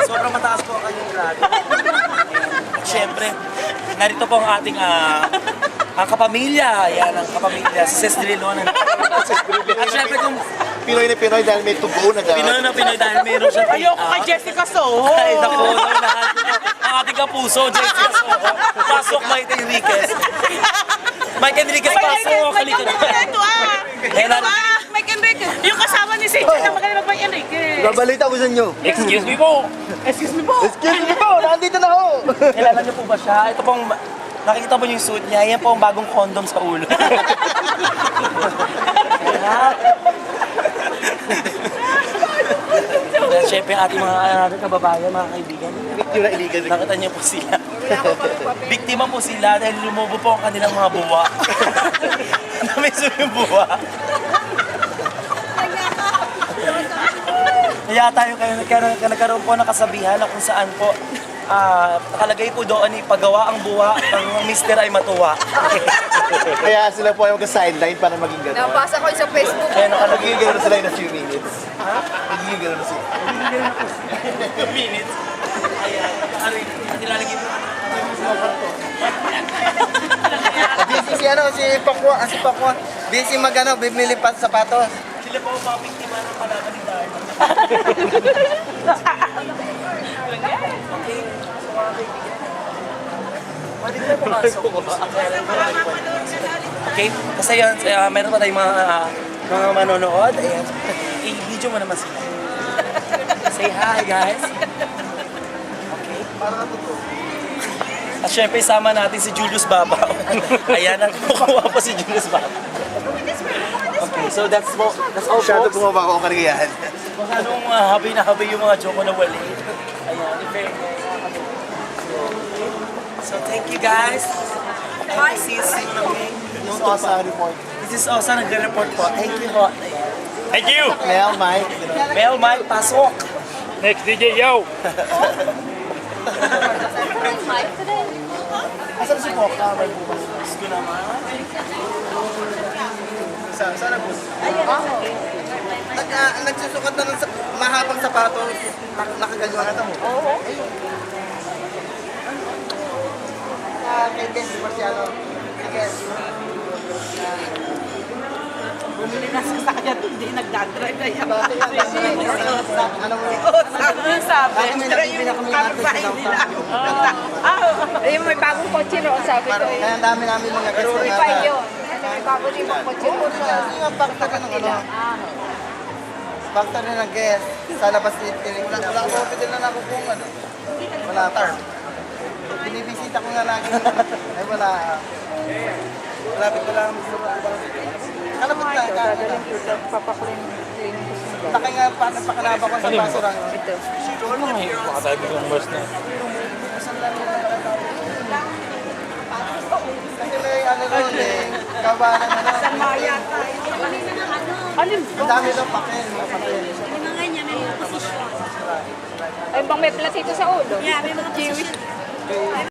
Sobrang mataas po ang kanyang grado. At syempre, narito po ang ating ang kapamilya. Yan, ang kapamilya. Si Ces Drilon. At syempre kung Pinoy na Pinoy dahil may tubo na dahil. Pinoy na Pinoy dahil meron siya Ayoko kay Jessica Soho. Ay, naku, ang ating kapuso, Jessica Soho. Pasok, Mike Enriquez. Mike Enriquez, pasok. Halika na. Ito Kailan? Mike Enriquez. Yung kasama ni Cynthia na magaling mag Mike Enriquez. Babalita ko sa inyo. Excuse me po. Excuse me po. Excuse me po, nandito na ako. Kilala niyo po ba siya? Ito pong, nakikita mo yung suit niya. Yan po ang bagong condom sa ulo. At syempre ang ating mga kababayan, mga kaibigan. Biktima na iligan. Nakita niyo po sila. Biktima po sila dahil lumubo po ang kanilang mga buwa. Namiso yung buwa. Kaya tayo nagkaroon po ng kasabihan na kung saan po nakalagay po doon ipagawa ang buwa ng mister ay matuwa. Kaya sila po ay mag-sideline para maging gano'n. Nabasa ko sa Facebook. Kaya nakalagay Magiging gano'n sila in a few minutes. Magiging gano'n na sila. 2 minutes. Ayan, nilalagay mo. Busy si Pakwa. Busy bibili pa sa sapatos. Sila po ang mga biktima ng palaban ni Darna. Okay, kasi yun, meron pa tayong mga manonood. Ayan, i-video mo naman sila. Say hi, guys. Okay. At syempre, isama natin si Julius Babaw. Ayan, nagkukuha pa si Julius Babaw. Okay, so that's all, Masyado folks. bumaba ako ang kaligayahan. Masyadong habi na habi yung mga joke na wali. Ayan, so thank you guys. Bye. See you soon, okay? This is Osa report. This is Osa nagre-report po. Thank you po. Thank you. Mel, Mike. Mel, Mike, pasok. Next DJ, yo. Asan si Poka? May bukas. Gusto naman. Sana po. Nagsusukat na ng mahabang sapatos. Nakaganyan na mo. Oo. Kay Des Marciano. Sige. Bumili na sa sakyan, hindi nagdadrive na yan. Ano mo? Sabi, Nakibili na kami ng artist sa downtown. Yung may bagong kotse roon, sabi ko eh. Kaya ang dami namin mga guest na Verify yun. Kasi may bagong ibang kotse roon sa factory ng ano. Factory ng guest. Sa labas ni Wala ko hospital na nakukuha ano. Wala pa. Binibisita ko nga lagi. Ay wala. Malapit ko lang. Kalapit na. Laki nga pakanaba ko sa basurang. ito. Makatabi kong bus na. Kasi may ano doon eh. Kabahan ng ano. Alin Ang dami daw pakel. Mga pakel. Ay, bang may platito sa ulo? Yeah, may mga Jewish.